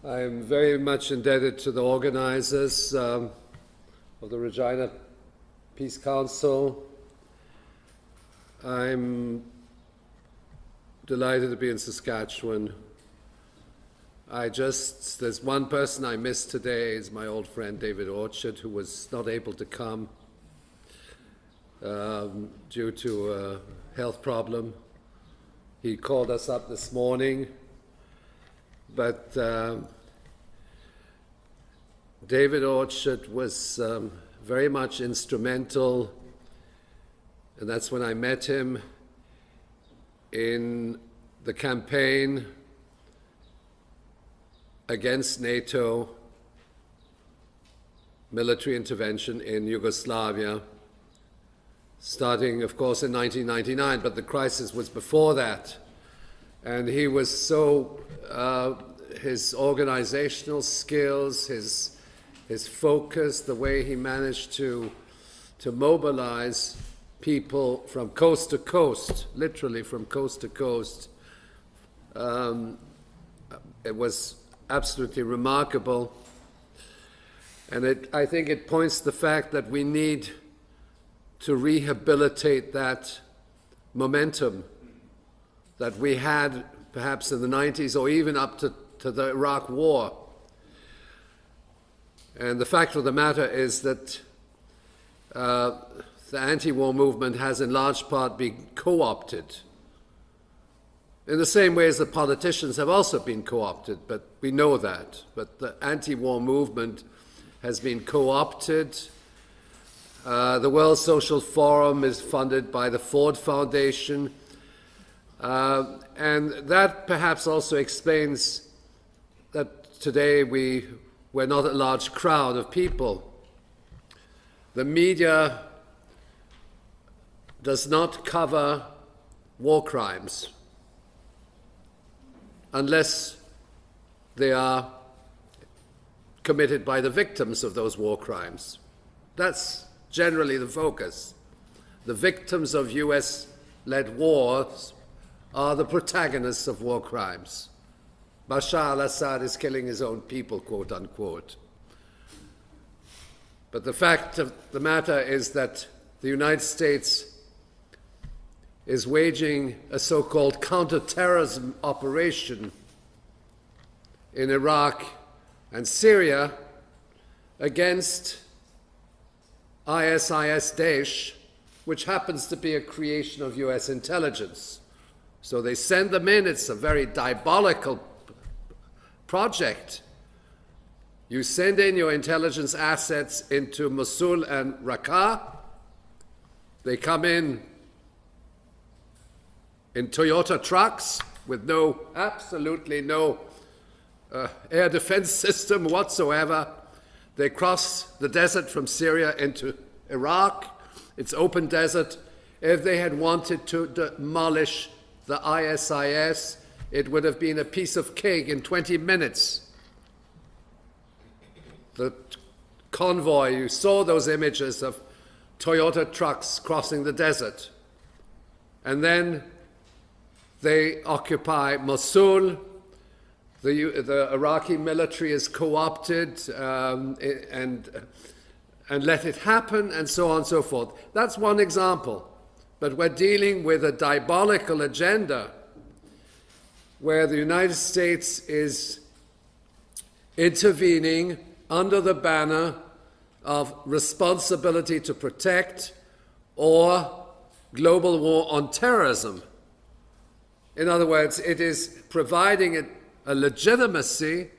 I'm very much indebted to the organizers of the Regina Peace Council. I'm delighted to be in Saskatchewan. There's one person I missed today, is my old friend David Orchard, who was not able to come due to a health problem. He called us up this morning, but David Orchard was very much instrumental, and that's when I met him, in the campaign against NATO military intervention in Yugoslavia, starting, of course, in 1999, but the crisis was before that. And he was so, his organizational skills, his focus, the way he managed to mobilize people from coast to coast, literally from coast to coast, it was absolutely remarkable. And I think it points to the fact that we need to rehabilitate that momentum that we had perhaps in the 90s or even up to the Iraq War. And the fact of the matter is that the anti-war movement has in large part been co-opted, in the same way as the politicians have also been co-opted, but we know that. But the anti-war movement has been co-opted. The World Social Forum is funded by the Ford Foundation, and that perhaps also explains that today we're not a large crowd of people. The media does not cover war crimes unless they are committed by the victims of those war crimes. That's generally the focus. The victims of US-led wars are the protagonists of war crimes. Bashar al-Assad is killing his own people, quote unquote. But the fact of the matter is that the United States is waging a so-called counterterrorism operation in Iraq and Syria against ISIS Daesh, which happens to be a creation of US intelligence. So they send them in. It's a very diabolical project. You send in your intelligence assets into Mosul and Raqqa. They come in Toyota trucks with absolutely no air defense system whatsoever. They cross the desert from Syria into Iraq. It's open desert. If they had wanted to demolish the ISIS, it would have been a piece of cake in 20 minutes. The convoy, you saw those images of Toyota trucks crossing the desert. And then they occupy Mosul. The Iraqi military is co-opted and let it happen, and so on and so forth. That's one example. But we're dealing with a diabolical agenda where the United States is intervening under the banner of responsibility to protect or global war on terrorism. In other words, it is providing a legitimacy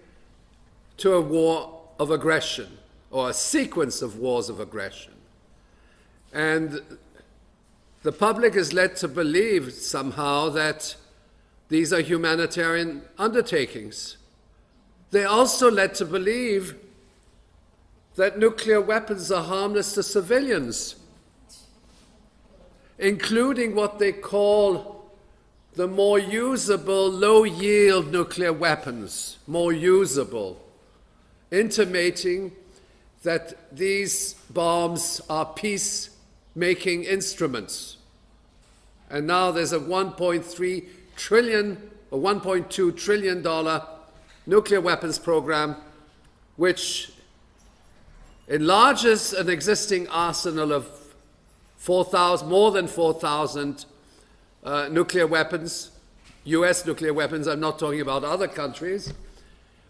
to a war of aggression or a sequence of wars of aggression. And the public is led to believe somehow that these are humanitarian undertakings. They're also led to believe that nuclear weapons are harmless to civilians, including what they call the more usable, low-yield nuclear weapons, more usable, intimating that these bombs are peace-making instruments. And now there's a $1.3 trillion or $1.2 trillion nuclear weapons program which enlarges an existing arsenal of 4,000, more than 4,000 nuclear weapons, US nuclear weapons, I'm not talking about other countries,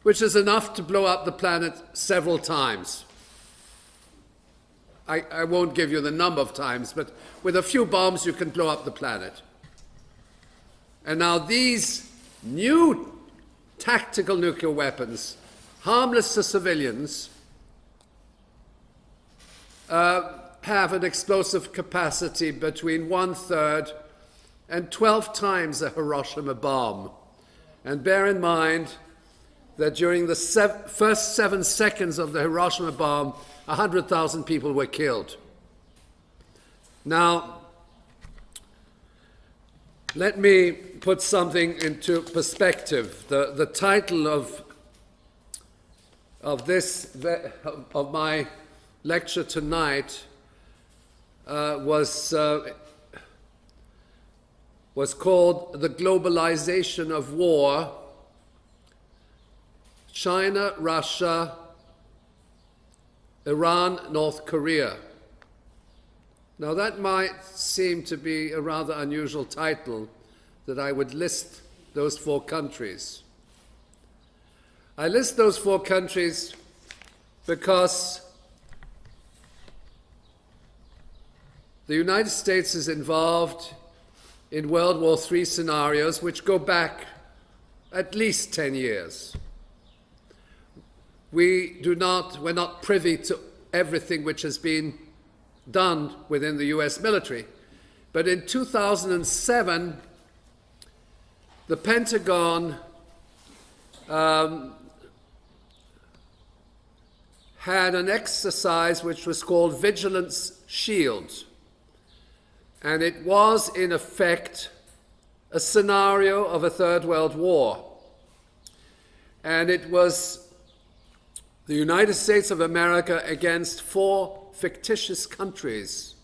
which is enough to blow up the planet several times. I won't give you the number of times, but with a few bombs you can blow up the planet. And now these new tactical nuclear weapons, harmless to civilians, have an explosive capacity between 1/3 and 12 times a Hiroshima bomb. And bear in mind that during the first 7 seconds of the Hiroshima bomb, 100,000 people were killed. Now, let me put something into perspective. The title of my lecture tonight was called "The Globalization of War: China, Russia, Iran, North Korea." Now that might seem to be a rather unusual title, that I would list those 4 countries. I list those 4 countries because the United States is involved in World War III scenarios which go back at least 10 years. We're not privy to everything which has been done within the US military. But in 2007, the Pentagon had an exercise which was called Vigilance Shield. And it was, in effect, a scenario of a Third World War. And it was the United States of America against 4 fictitious countries,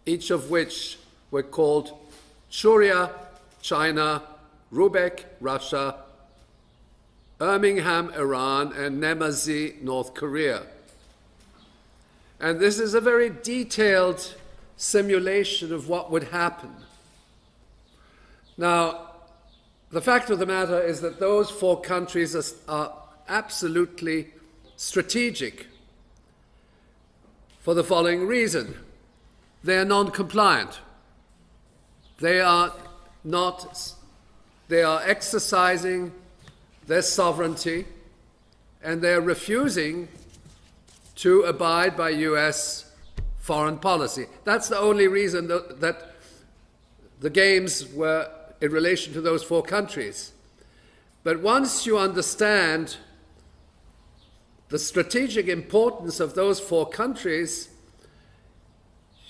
each of which were called Churia, China, Rubek, Russia, Birmingham, Iran, and Nemazi, North Korea. And this is a very detailed simulation of what would happen. Now, the fact of the matter is that those 4 countries are absolutely strategic for the following reason. They are non-compliant. They are exercising their sovereignty, and they're refusing to abide by US foreign policy. That's the only reason that the games were in relation to those 4 countries. But once you understand the strategic importance of those 4 countries,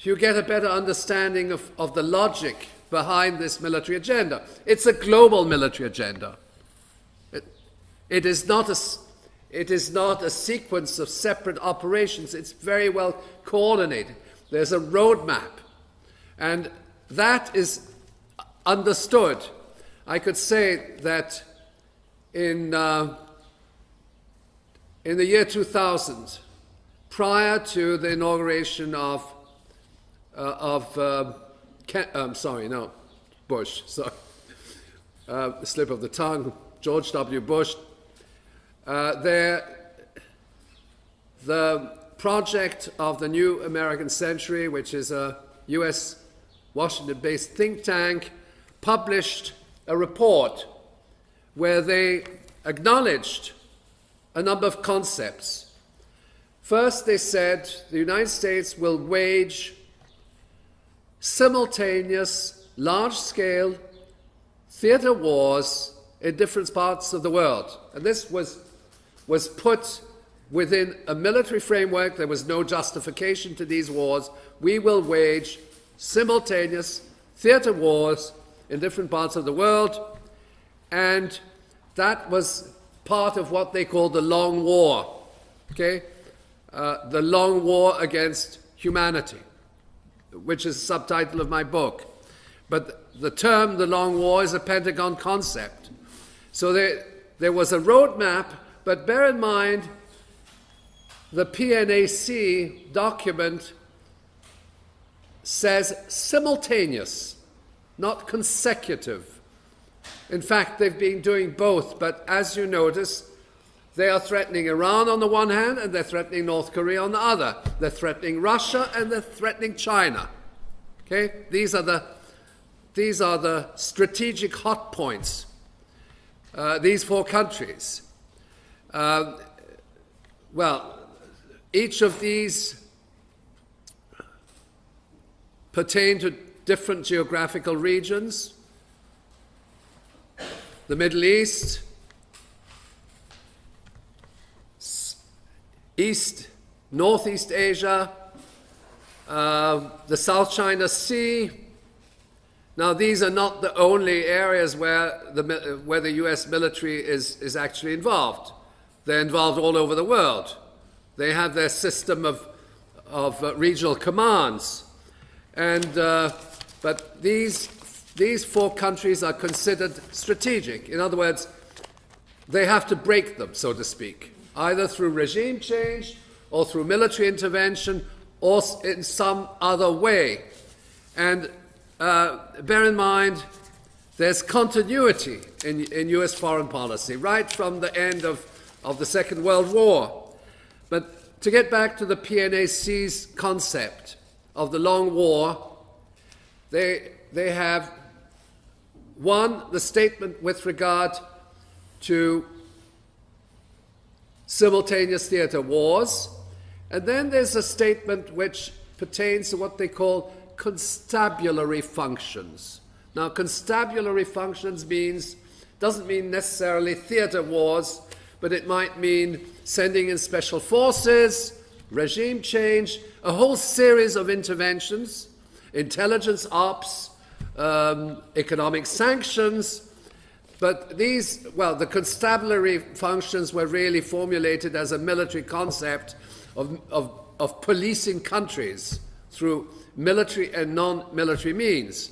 you get a better understanding of the logic behind this military agenda. It's a global military agenda. It is not a sequence of separate operations. It's very well coordinated. There's a roadmap, and that is understood. I could say that in the year 2000, prior to the inauguration Bush, slip of the tongue, George W. Bush, the project of the New American Century, which is a US Washington-based think tank, published a report where they acknowledged a number of concepts. First, they said the United States will wage simultaneous, large-scale theater wars in different parts of the world. And this was put within a military framework. There was no justification to these wars. We will wage simultaneous theater wars in different parts of the world. And that was part of what they called the Long War, okay? The Long War Against Humanity, which is the subtitle of my book. But the term, the Long War, is a Pentagon concept. So there was a roadmap but bear in mind the PNAC document says simultaneous, not consecutive. In fact, they've been doing both, but as you notice, they are threatening Iran on the one hand, and they're threatening North Korea on the other. They're threatening Russia, and they're threatening China. Okay? These are the strategic hot points. These four countries. Well, each of these pertain to different geographical regions. The Middle East, Northeast Asia, the South China Sea. Now, these are not the only areas where the U.S. military is actually involved. They're involved all over the world. They have their system of regional commands. But these four countries are considered strategic. In other words, they have to break them, so to speak, either through regime change or through military intervention or in some other way. And bear in mind, there's continuity in U.S. foreign policy right from the end of the Second World War. But to get back to the PNAC's concept of the long war, they have, one, the statement with regard to simultaneous theater wars, and then there's a statement which pertains to what they call constabulary functions. Now, constabulary functions doesn't mean necessarily theater wars, but it might mean sending in special forces, regime change, a whole series of interventions, intelligence ops, economic sanctions. But the constabulary functions were really formulated as a military concept of policing countries through military and non-military means.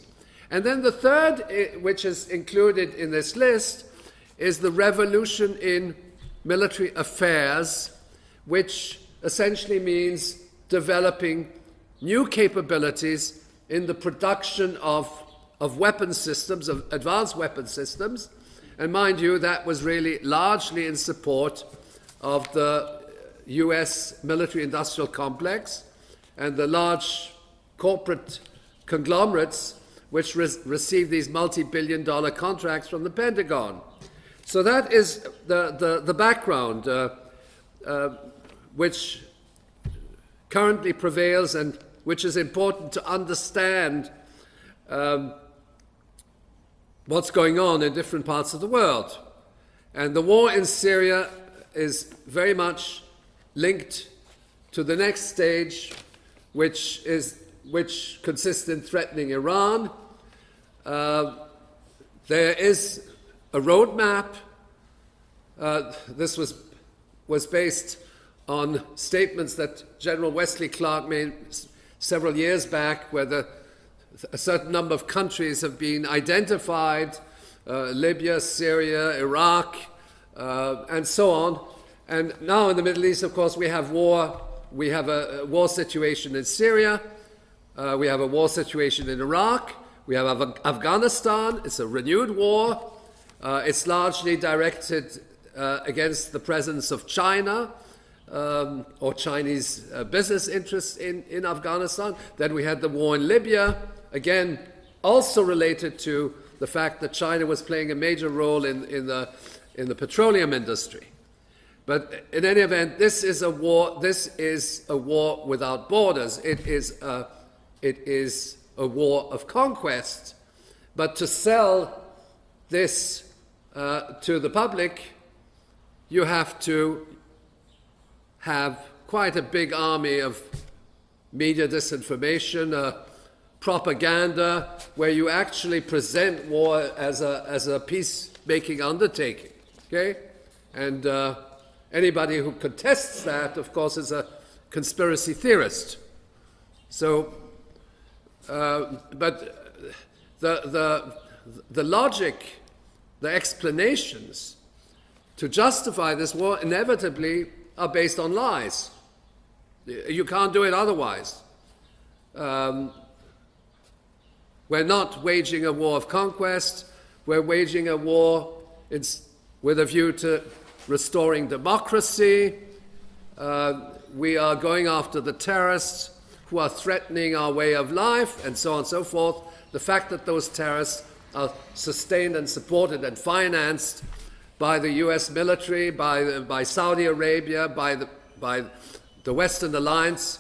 And then the third, which is included in this list, is the revolution in military affairs, which essentially means developing new capabilities in the production of weapon systems, of advanced weapon systems. And mind you, that was really largely in support of the US military-industrial complex and the large corporate conglomerates which receive these multi-billion-dollar contracts from the Pentagon. So that is the background which currently prevails and which is important to understand what's going on in different parts of the world. And the war in Syria is very much linked to the next stage, which consists in threatening Iran. There is a roadmap. This was based on statements that General Wesley Clark made several years back, where a certain number of countries have been identified, Libya, Syria, Iraq, and so on. And now in the Middle East, of course, we have war. We have a war situation in Syria. We have a war situation in Iraq. We have Afghanistan. It's a renewed war. It's largely directed against the presence of China or Chinese business interests in Afghanistan. Then we had the war in Libya, again, also related to the fact that China was playing a major role in the petroleum industry. But in any event, this is a war. This is a war without borders. It is a war of conquest. But to sell this to the public, you have to have quite a big army of media disinformation, propaganda, where you actually present war as a peacemaking undertaking. Okay, and anybody who contests that, of course, is a conspiracy theorist. So, but the logic, the explanations to justify this war inevitably are based on lies. You can't do it otherwise. We're not waging a war of conquest. We're waging a war with a view to restoring democracy. We are going after the terrorists who are threatening our way of life, and so on and so forth. The fact that those terrorists are sustained and supported and financed by the US military, by Saudi Arabia, by the Western Alliance,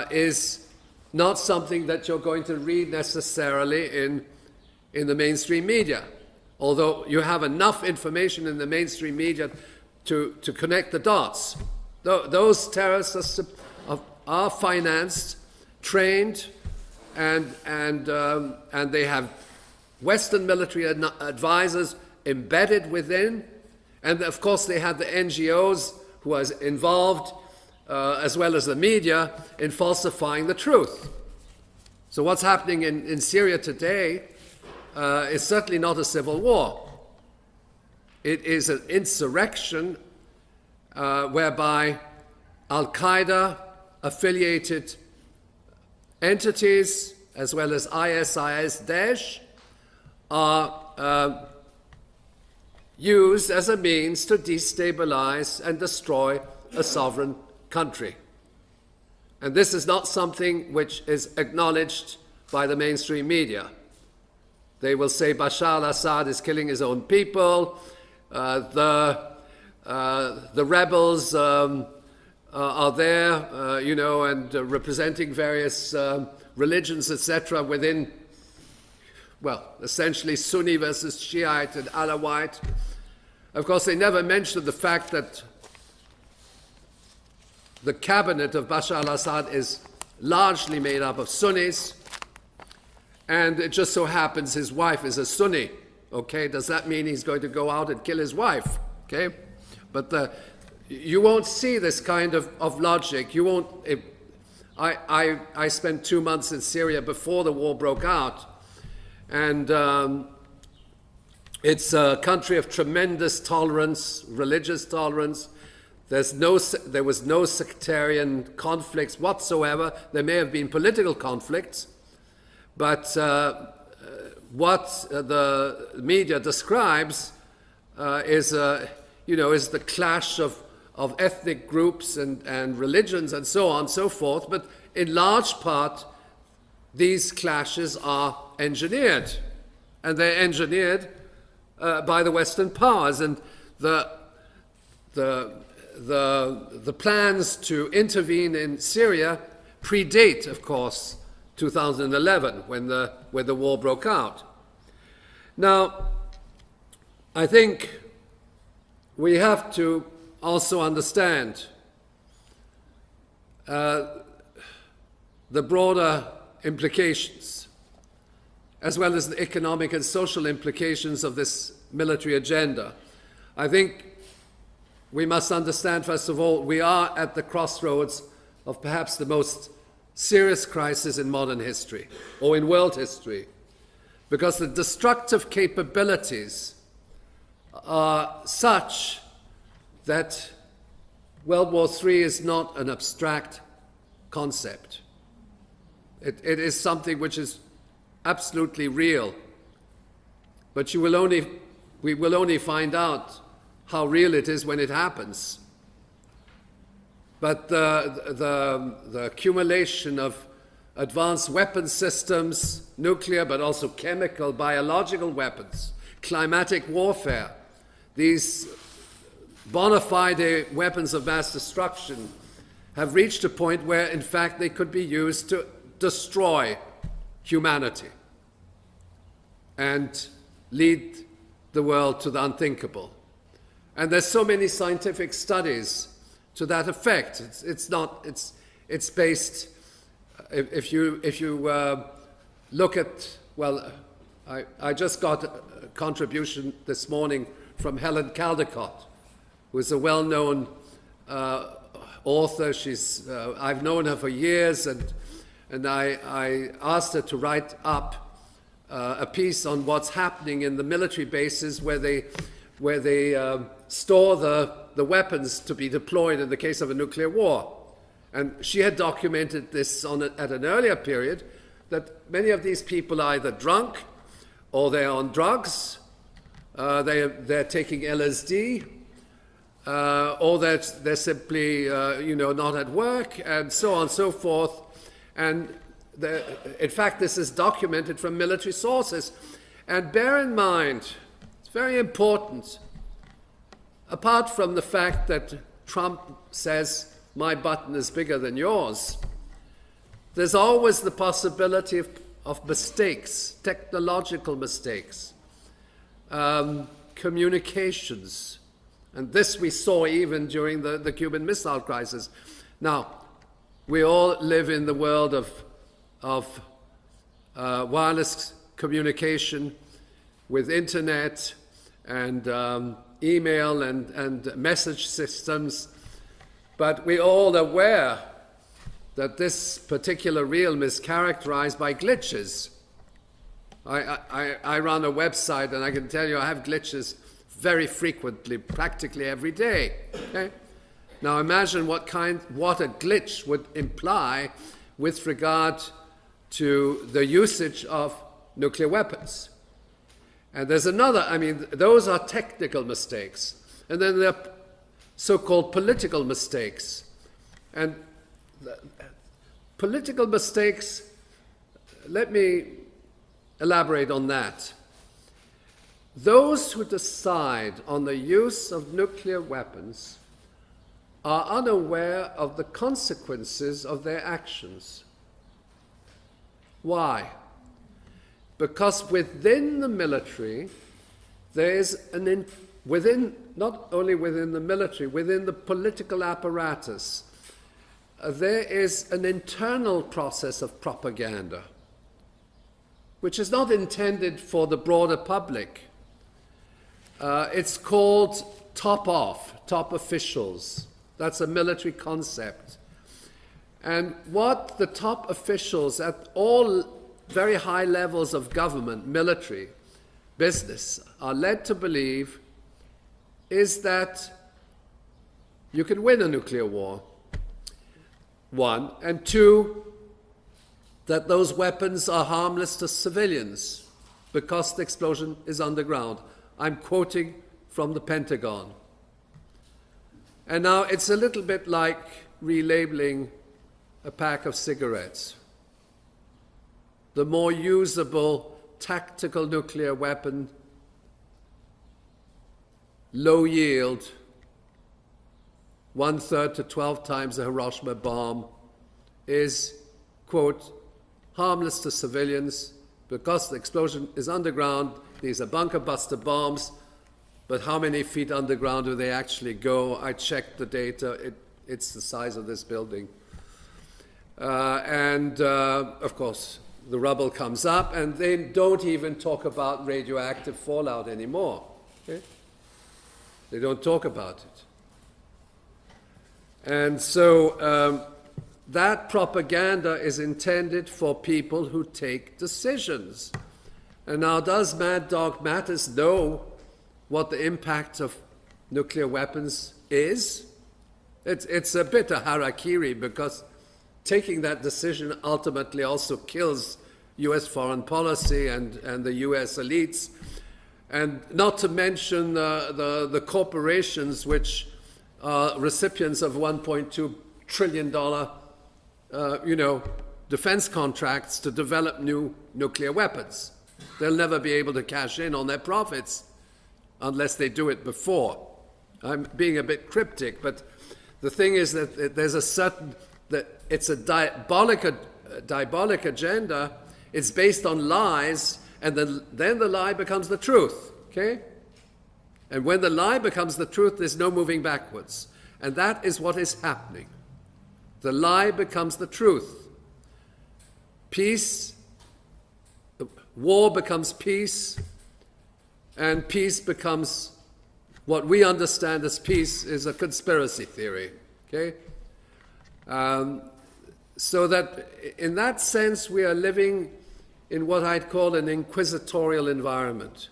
is not something that you're going to read necessarily in the mainstream media. Although you have enough information in the mainstream media to connect the dots. Those terrorists are financed, trained, and they have Western military advisors embedded within, and of course they have the NGOs who are involved, as well as the media, in falsifying the truth. So what's happening in Syria today is certainly not a civil war. It is an insurrection whereby Al-Qaeda affiliated entities, as well as ISIS, Daesh, are used as a means to destabilize and destroy a sovereign country. And this is not something which is acknowledged by the mainstream media. They will say Bashar al-Assad is killing his own people, the rebels are there, and representing various religions, etc., within, essentially Sunni versus Shiite and Alawite. Of course, they never mentioned the fact that the cabinet of Bashar al-Assad is largely made up of Sunnis, and it just so happens his wife is a Sunni. Okay, does that mean he's going to go out and kill his wife? Okay, but you won't see this kind of logic. You won't. I spent 2 months in Syria before the war broke out, and it's a country of tremendous tolerance, religious tolerance. There was no sectarian conflicts whatsoever. There may have been political conflicts, but what the media describes is the clash of ethnic groups and religions and so on and so forth. But in large part, these clashes are engineered, and they're engineered by the Western powers. And the plans to intervene in Syria predate, of course, 2011, when the war broke out. Now, I think we have to also understand the broader implications, as well as the economic and social implications of this military agenda. I think we must understand, first of all, we are at the crossroads of perhaps the most serious crisis in modern history, or in world history, because the destructive capabilities are such that World War III is not an abstract concept. It is something which is absolutely real. But we will only find out how real it is when it happens. But the accumulation of advanced weapon systems, nuclear but also chemical, biological weapons, climatic warfare, these bona fide weapons of mass destruction have reached a point where, in fact, they could be used to destroy humanity and lead the world to the unthinkable. And there's so many scientific studies to that effect. It's based. If you look at, I just got a contribution this morning from Helen Caldecott, who is a well-known author. I've known her for years, and I asked her to write up a piece on what's happening in the military bases where they where they store the weapons to be deployed in the case of a nuclear war. And she had documented this at an earlier period, that many of these people are either drunk or they're on drugs, they're taking LSD, or that they're simply not at work, and so on and so forth. And in fact, this is documented from military sources. And bear in mind, it's very important, apart from the fact that Trump says, my button is bigger than yours, there's always the possibility of mistakes, technological mistakes, communications. And this we saw even during the Cuban Missile Crisis. Now, we all live in the world of wireless communication with internet and email and message systems, but we're all aware that this particular realm is characterized by glitches. I run a website, and I can tell you I have glitches very frequently, practically every day. Okay? Now imagine what a glitch would imply with regard to the usage of nuclear weapons. And there's another, those are technical mistakes. And then there are so-called political mistakes. And political mistakes, let me elaborate on that. Those who decide on the use of nuclear weapons are unaware of the consequences of their actions. Why? Because within the military, there is not only within the military, within the political apparatus, there is an internal process of propaganda, which is not intended for the broader public. It's called top officials. That's a military concept. And what the top officials at all very high levels of government, military, business, are led to believe is that you can win a nuclear war, one, and two, that those weapons are harmless to civilians because the explosion is underground. I'm quoting from the Pentagon. And now it's a little bit like relabeling a pack of cigarettes. The more usable tactical nuclear weapon, low yield, 1/3 to 12 times a Hiroshima bomb, is, quote, harmless to civilians because the explosion is underground. These are bunker buster bombs, but how many feet underground do they actually go? I checked the data. It's the size of this building. Of course, the rubble comes up, and they don't even talk about radioactive fallout anymore. Okay? They don't talk about it. And so that propaganda is intended for people who take decisions. And now, does Mad Dog Mattis know what the impact of nuclear weapons is? It's a bit of harakiri, because taking that decision ultimately also kills U.S. foreign policy and the U.S. elites, and not to mention the corporations which are recipients of $1.2 trillion defense contracts to develop new nuclear weapons. They'll never be able to cash in on their profits unless they do it before. I'm being a bit cryptic, but the thing is that there's it's a diabolic agenda. It's based on lies, and then the lie becomes the truth, okay? And when the lie becomes the truth, there's no moving backwards. And that is what is happening. The lie becomes the truth. War becomes peace, and peace becomes what we understand as peace is a conspiracy theory, okay? So that in that sense, we are living in what I'd call an inquisitorial environment.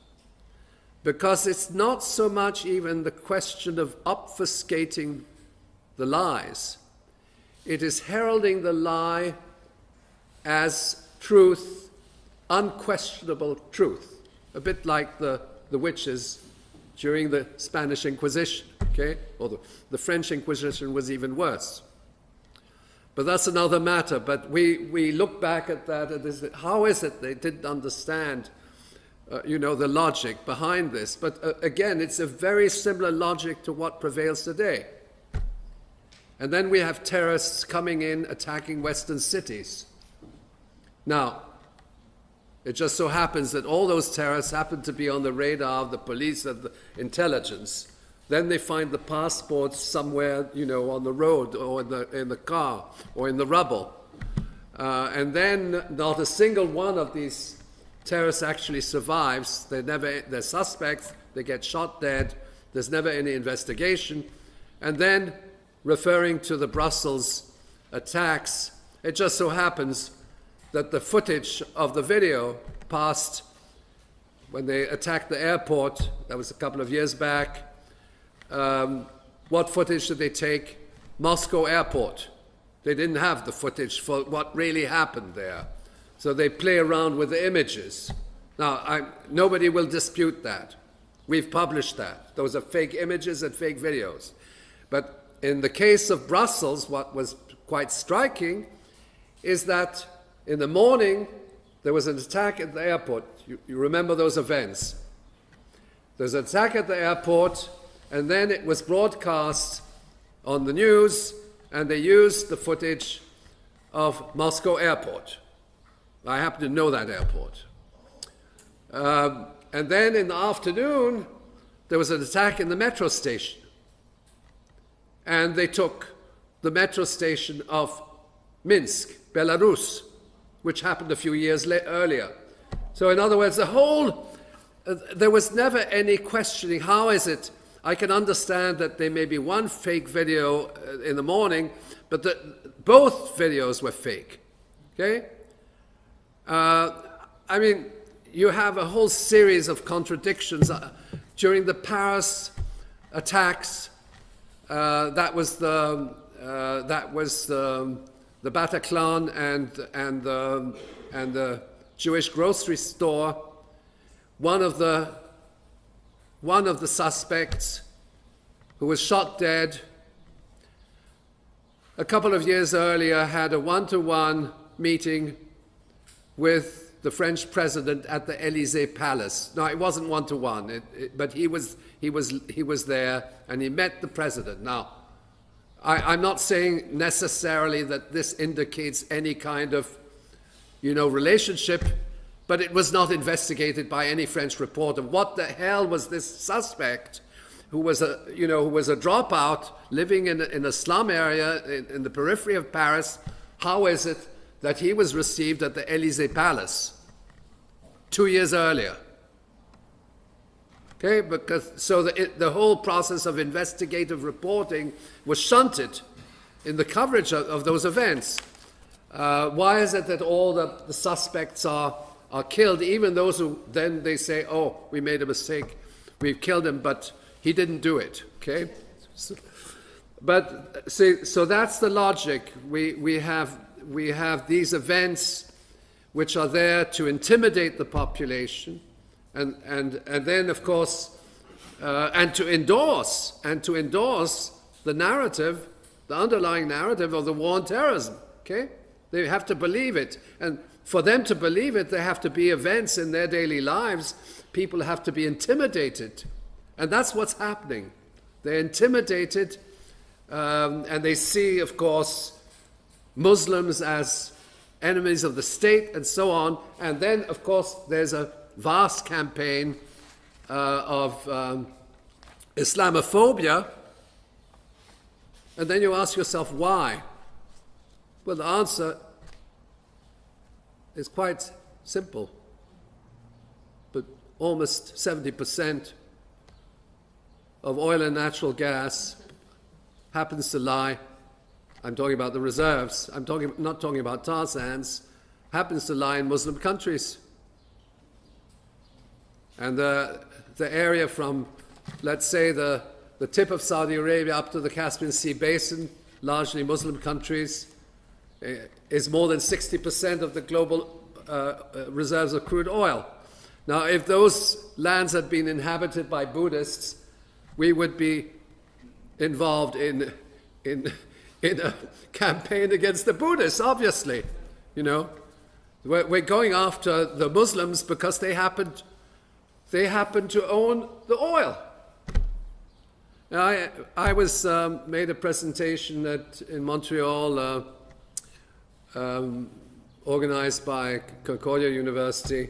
because it's not so much even the question of obfuscating the lies. It is heralding the lie as truth, unquestionable truth, a bit like the witches during the Spanish Inquisition, okay? Or the French Inquisition was even worse. But that's another matter. But we look back at that and how is it they didn't understand, the logic behind this? But again, it's a very similar logic to what prevails today. And then we have terrorists coming in, attacking Western cities. Now, it just so happens that all those terrorists happen to be on the radar of the police and the intelligence. Then they find the passports somewhere, on the road or in the car or in the rubble. And then not a single one of these terrorists actually survives. They're suspects. They get shot dead. There's never any investigation. And then, referring to the Brussels attacks, it just so happens that the footage of the video passed when they attacked the airport. That was a couple of years back. What footage did they take? Moscow airport. They didn't have the footage for what really happened there. So they play around with the images. Now, nobody will dispute that. We've published that. Those are fake images and fake videos. But in the case of Brussels, what was quite striking is that in the morning, there was an attack at the airport. You remember those events. There's an attack at the airport, and then it was broadcast on the news, and they used the footage of Moscow airport. I happen to know that airport. And then in the afternoon, there was an attack in the metro station. And they took the metro station of Minsk, Belarus, which happened a few years earlier. So in other words, there was never any questioning, how is it? I can understand that there may be one fake video in the morning, but both videos were fake, okay? You have a whole series of contradictions. During the Paris attacks, that was the Bataclan and the Jewish grocery store. One of the suspects who was shot dead a couple of years earlier had a one-to-one meeting with the French president at the Élysée Palace. No, it wasn't one-to-one, but he was there and he met the president. Now, I'm not saying necessarily that this indicates any kind of, relationship, but it was not investigated by any French reporter. What the hell was this suspect who was a dropout living in a slum area in the periphery of Paris? How is it that he was received at the Élysée Palace 2 years earlier? Okay, so the whole process of investigative reporting was shunted in the coverage of those events. Why is it that all the suspects are killed, even those who then they say, oh, we made a mistake, we've killed him, but he didn't do it, okay? But see, so that's the logic. We have these events which are there to intimidate the population, and then of course, and to endorse the narrative, the underlying narrative of the war on terrorism. Okay, they have to believe it, and for them to believe it, there have to be events in their daily lives. People have to be intimidated, and that's what's happening. They're intimidated, and they see, of course, Muslims as enemies of the state and so on. And then, of course, there's a vast campaign of Islamophobia. And then you ask yourself, why? Well, the answer is quite simple. But almost 70% of oil and natural gas happens to lie, I'm talking about the reserves, not talking about tar sands, happens to lie in Muslim countries. And the area from, let's say, the tip of Saudi Arabia up to the Caspian Sea basin, largely Muslim countries, is more than 60% of the global reserves of crude oil. Now, if those lands had been inhabited by Buddhists, we would be involved in a campaign against the Buddhists, obviously. You know, we're going after the Muslims because they happen to own the oil. Now, I was made a presentation in Montreal, organized by Concordia University,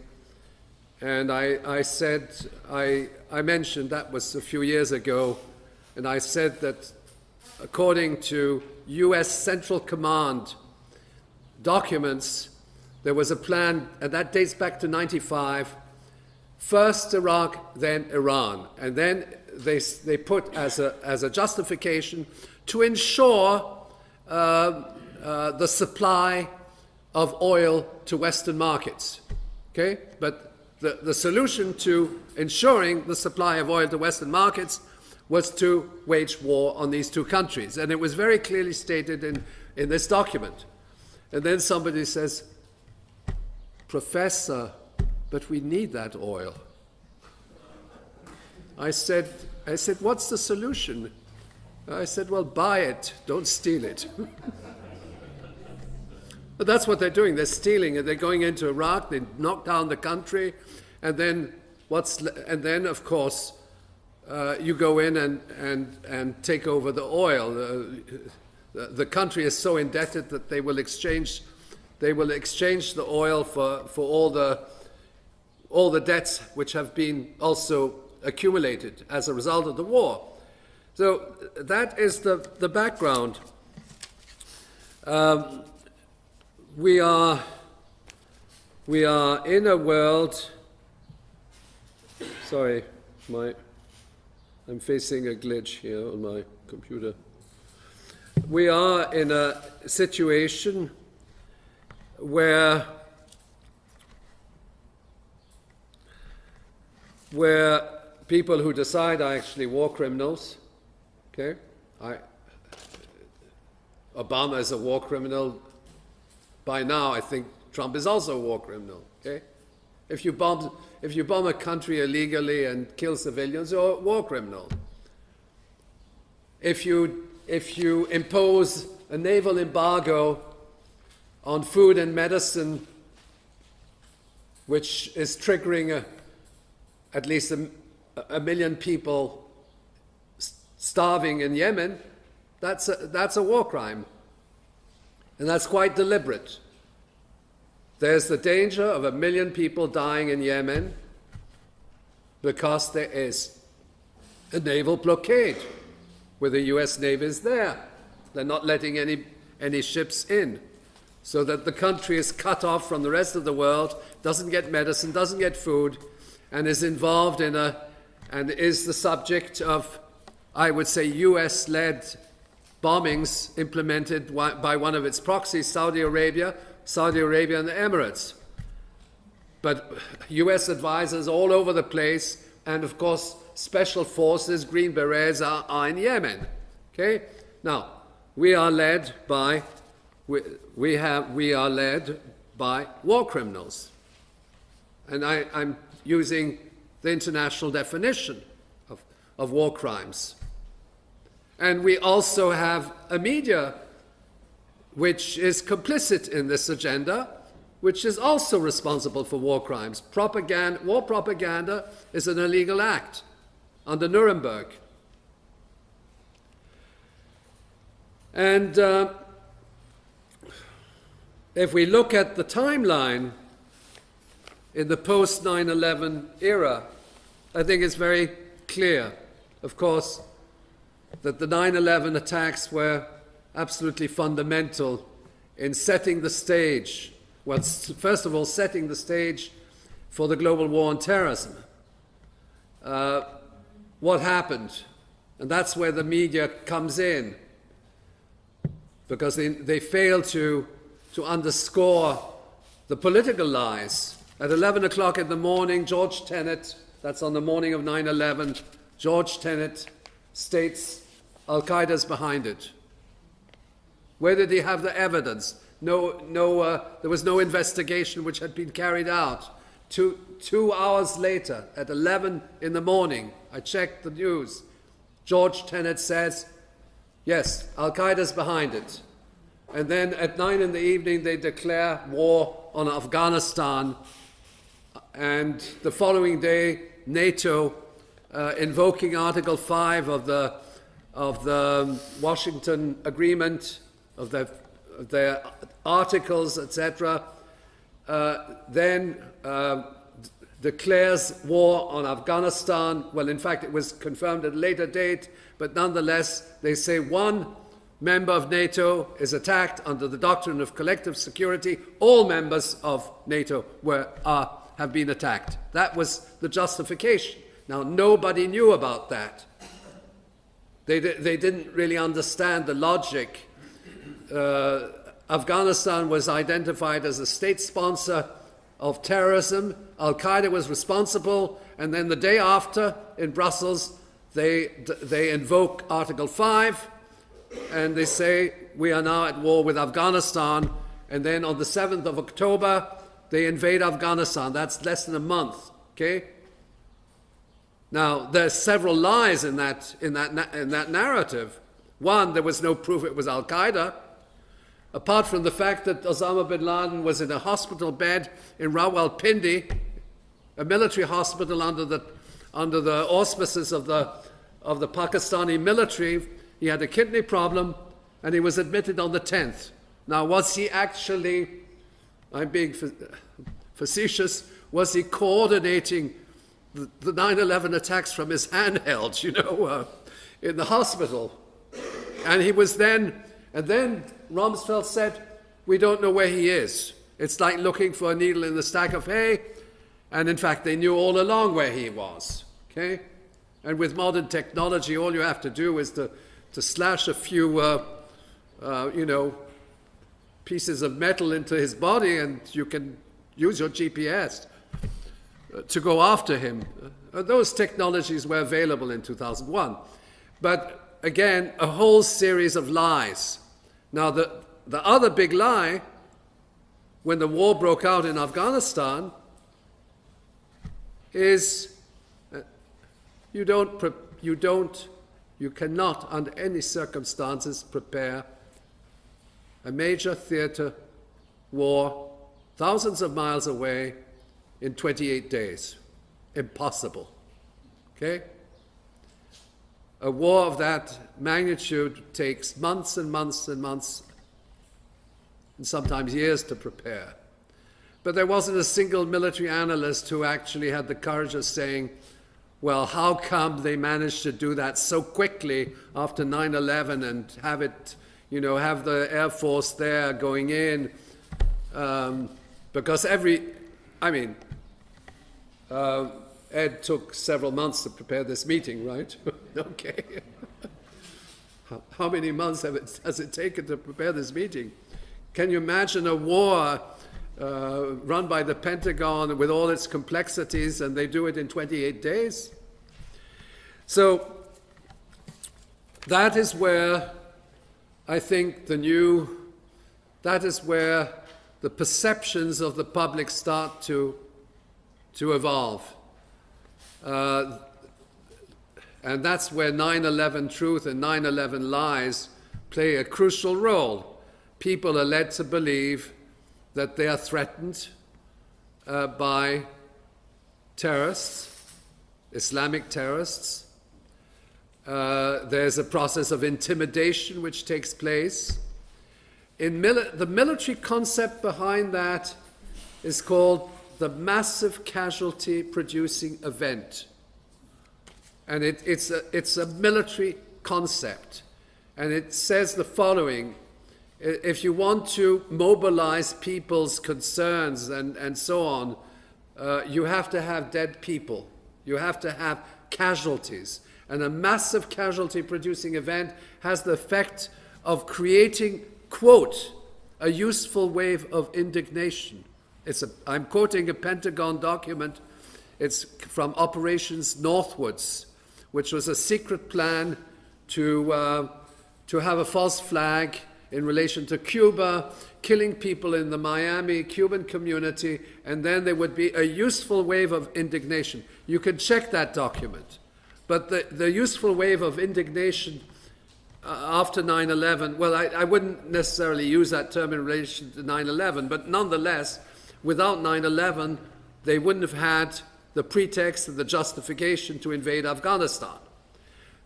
and I said, I mentioned, that was a few years ago, and I said that according to US Central Command documents, there was a plan, and that dates back to 95, first Iraq, then Iran. And then they put as a justification to ensure the supply of oil to Western markets. Okay? But the solution to ensuring the supply of oil to Western markets was to wage war on these two countries. And it was very clearly stated in this document. And then somebody says, Professor, but we need that oil. I said, what's the solution? I said, well, buy it, don't steal it. But that's what they're doing. They're stealing it. They're going into Iraq. They knock down the country, and then of course, you go in and take over the oil. The country is so indebted that they will exchange the oil for all the debts which have been also accumulated as a result of the war. So that is the background. We are in a world. Sorry, I'm facing a glitch here on my computer. We are in a situation where people who decide are actually war criminals. Okay, Obama is a war criminal. By now, I think Trump is also a war criminal. Okay, if you bomb a country illegally and kill civilians, you're a war criminal. If you impose a naval embargo on food and medicine, which is triggering at least a million people starving in Yemen, that's a war crime. And that's quite deliberate. There's the danger of 1 million people dying in Yemen because there is a naval blockade where the US Navy is there. They're not letting any ships in, so that the country is cut off from the rest of the world, doesn't get medicine, doesn't get food, and is involved and is the subject of, I would say, US-led bombings implemented by one of its proxies, Saudi Arabia and the Emirates. But US advisors all over the place, and of course special forces, Green Berets, are in Yemen. Okay? Now, we are led by war criminals. And I'm using the international definition of war crimes. And we also have a media which is complicit in this agenda, which is also responsible for war crimes. War propaganda is an illegal act under Nuremberg. And if we look at the timeline in the post-9/11 era, I think it's very clear, of course, that the 9/11 attacks were absolutely fundamental in setting the stage. Well, first of all, setting the stage for the global war on terrorism. What happened? And that's where the media comes in, because they fail to underscore the political lies. At 11 o'clock in the morning, George Tenet, that's on the morning of 9/11, George Tenet states Al-Qaeda's behind it. Where did he have the evidence? There was no investigation which had been carried out. Two hours later, at 11 in the morning, I checked the news. George Tenet says, yes, Al-Qaeda's behind it. And then at 9 in the evening, they declare war on Afghanistan. And the following day, NATO, invoking Article 5 of the Washington Agreement, of their articles, etc., then declares war on Afghanistan. Well, in fact, it was confirmed at a later date, but nonetheless, they say one member of NATO is attacked under the doctrine of collective security. All members of NATO have been attacked. That was the justification. Now, nobody knew about that. They didn't really understand the logic. Afghanistan was identified as a state sponsor of terrorism. Al-Qaeda was responsible, and then the day after in Brussels, they invoke Article 5, and they say, we are now at war with Afghanistan, and then on the 7th of October, they invade Afghanistan. That's less than a month, okay? Now, there's several lies in that narrative. One, there was no proof it was Al-Qaeda. Apart from the fact that Osama bin Laden was in a hospital bed in Rawalpindi, a military hospital under the auspices of the Pakistani military. He had a kidney problem, and he was admitted on the 10th. Now, was he actually, I'm being facetious, was he coordinating the 9/11 attacks from his handheld, in the hospital? And he was then, and then Rumsfeld said, we don't know where he is. It's like looking for a needle in the stack of hay. And in fact, they knew all along where he was. Okay? And with modern technology, all you have to do is to slash a few, pieces of metal into his body, and you can use your GPS to go after him. Those technologies were available in 2001. But again, a whole series of lies. Now, the other big lie, when the war broke out in Afghanistan, is you cannot, under any circumstances, prepare a major theater war thousands of miles away in 28 days. Impossible. Okay? A war of that magnitude takes months and months and months, and sometimes years to prepare. But there wasn't a single military analyst who actually had the courage of saying, well, how come they managed to do that so quickly after 9/11 and have it, have the Air Force there going in? Because Ed took several months to prepare this meeting, right? Okay. How many months has it taken to prepare this meeting? Can you imagine a war run by the Pentagon with all its complexities, and they do it in 28 days? So that is where I think that is where the perceptions of the public start to evolve. And that's where 9/11 truth and 9/11 lies play a crucial role. People are led to believe that they are threatened by terrorists, Islamic terrorists. There's a process of intimidation which takes place. The military concept behind that is called the massive casualty producing event. And it's a military concept. And it says the following: if you want to mobilize people's concerns and so on, you have to have dead people. You have to have casualties. And a massive casualty producing event has the effect of creating, quote, a useful wave of indignation. I'm quoting a Pentagon document. It's from Operations Northwards, which was a secret plan to have a false flag in relation to Cuba, killing people in the Miami Cuban community, and then there would be a useful wave of indignation. You can check that document. But the useful wave of indignation after 9/11, well, I wouldn't necessarily use that term in relation to 9/11, but nonetheless, without 9/11, they wouldn't have had the pretext and the justification to invade Afghanistan.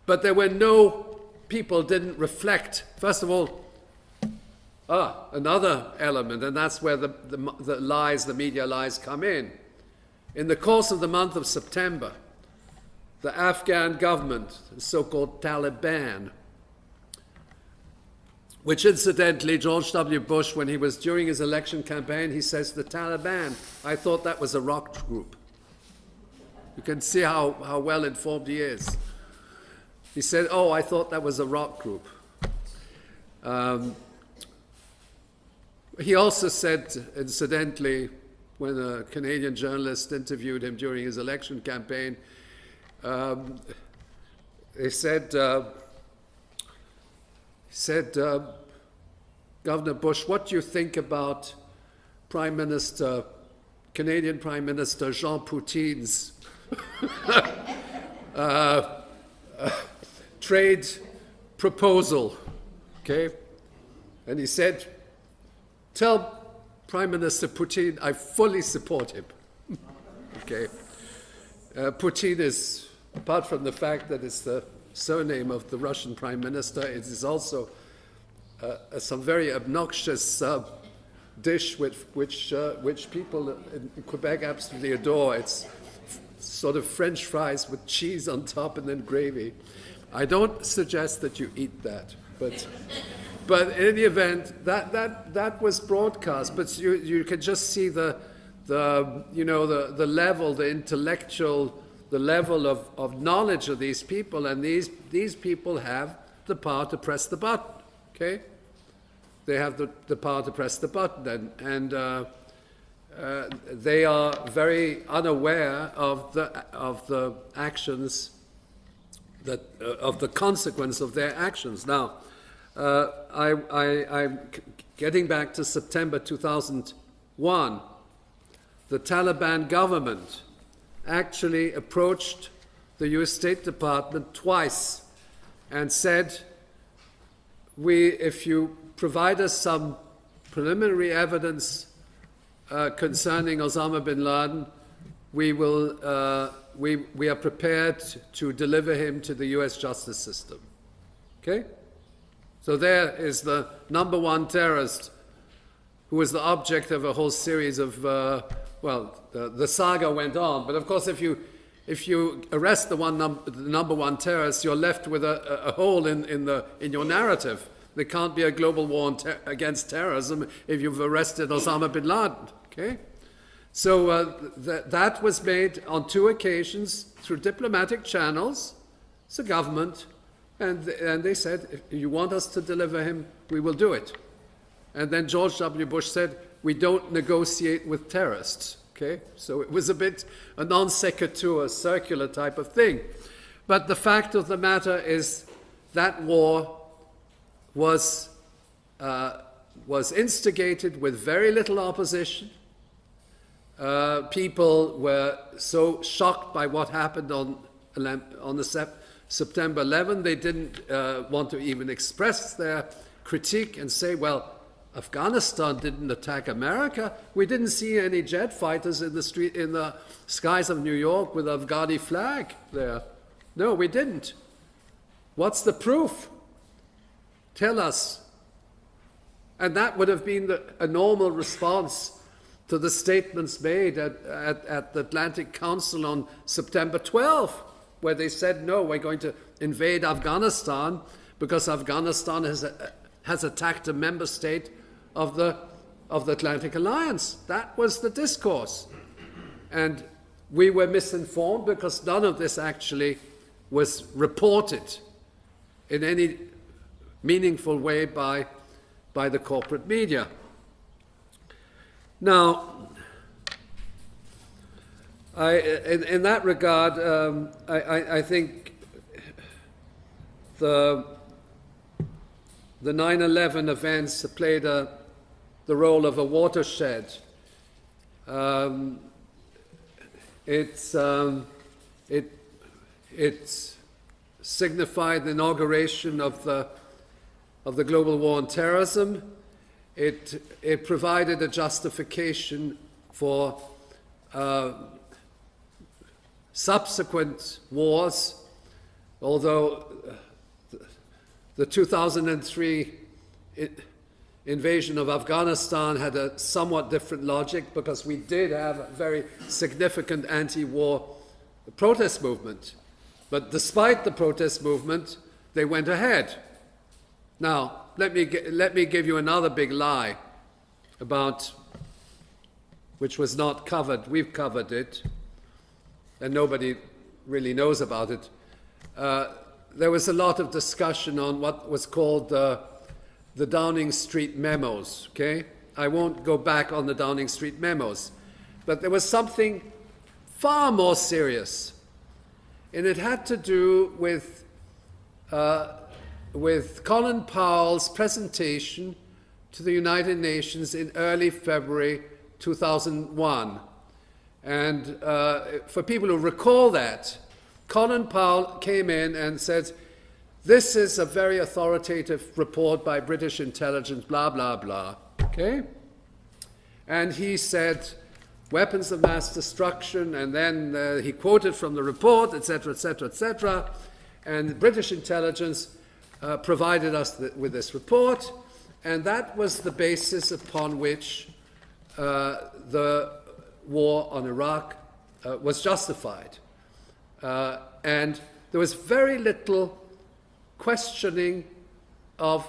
But there were no, people didn't reflect. First of all, another element, and that's where the lies, the media lies, come in. In the course of the month of September, the Afghan government, the so-called Taliban, which incidentally, George W. Bush, when he was during his election campaign, he says, the Taliban, I thought that was a rock group. You can see how well informed he is. He said, oh, I thought that was a rock group. He also said, incidentally, when a Canadian journalist interviewed him during his election campaign, they said, Governor Bush, what do you think about Canadian Prime Minister Jean Poutine's trade proposal? Okay? And he said, tell Prime Minister Poutine I fully support him. Okay? Poutine is, apart from the fact that it's the surname of the Russian Prime Minister, it is also some very obnoxious dish which people in Quebec absolutely adore. It's sort of French fries with cheese on top and then gravy. I don't suggest that you eat that, but in any event, that was broadcast. But you can just see the level, the intellectual, the level of knowledge of these people, and these people have the power to press the button. Okay, they have the power to press the button, and they are very unaware of the actions of the consequence of their actions. Now, I'm getting back to September 2001. The Taliban government actually approached the US State Department twice and said, if you provide us some preliminary evidence concerning Osama bin Laden, we are prepared to deliver him to the US justice system. Okay? So there is the number one terrorist who was the object of a whole series of, the saga went on. But of course, if you arrest the number one terrorist, you're left with a hole in your narrative. There can't be a global war against terrorism if you've arrested Osama bin Laden. Okay, so that was made on two occasions through diplomatic channels. It's the government, and they said, if you want us to deliver him, we will do it. And then George W. Bush said, we don't negotiate with terrorists. Okay, so it was a bit a non sequitur, circular type of thing. But the fact of the matter is that war was instigated with very little opposition. People were so shocked by what happened on the September 11, they didn't want to even express their critique and say, well, Afghanistan didn't attack America. We didn't see any jet fighters in the skies of New York with an Afghani flag there. No, we didn't. What's the proof? Tell us. And that would have been a normal response to the statements made at the Atlantic Council on September 12, where they said, no, we're going to invade Afghanistan because Afghanistan has attacked a member state of the Atlantic Alliance. That was the discourse. And we were misinformed because none of this actually was reported in any meaningful way by the corporate media. Now, In that regard, I think the 9/11 events played the role of a watershed. It signified the inauguration of the global war on terrorism. It provided a justification for subsequent wars, although the 2003 invasion of Afghanistan had a somewhat different logic, because we did have a very significant anti-war protest movement. But despite the protest movement, they went ahead. Now, let me give you another big lie about, which was not covered. We've covered it, and nobody really knows about it. There was a lot of discussion on what was called the Downing Street memos, okay? I won't go back on the Downing Street memos, but there was something far more serious, and it had to do with Colin Powell's presentation to the United Nations in early February 2001. And for people who recall that, Colin Powell came in and said, "This is a very authoritative report by British intelligence, blah, blah, blah." Okay? And he said, "Weapons of mass destruction," and then he quoted from the report, etc., etc., etc. And British intelligence provided us with this report, and that was the basis upon which the war on Iraq was justified. And there was very little questioning of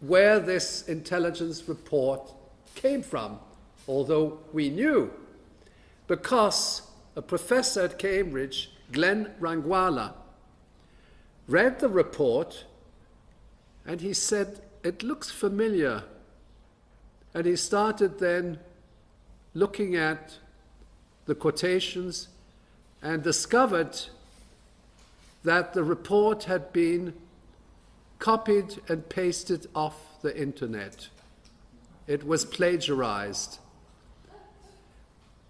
where this intelligence report came from, although we knew, because a professor at Cambridge, Glenn Rangwala, read the report and he said, "It looks familiar." And he started then looking at the quotations and discovered that the report had been copied and pasted off the internet. It was plagiarized.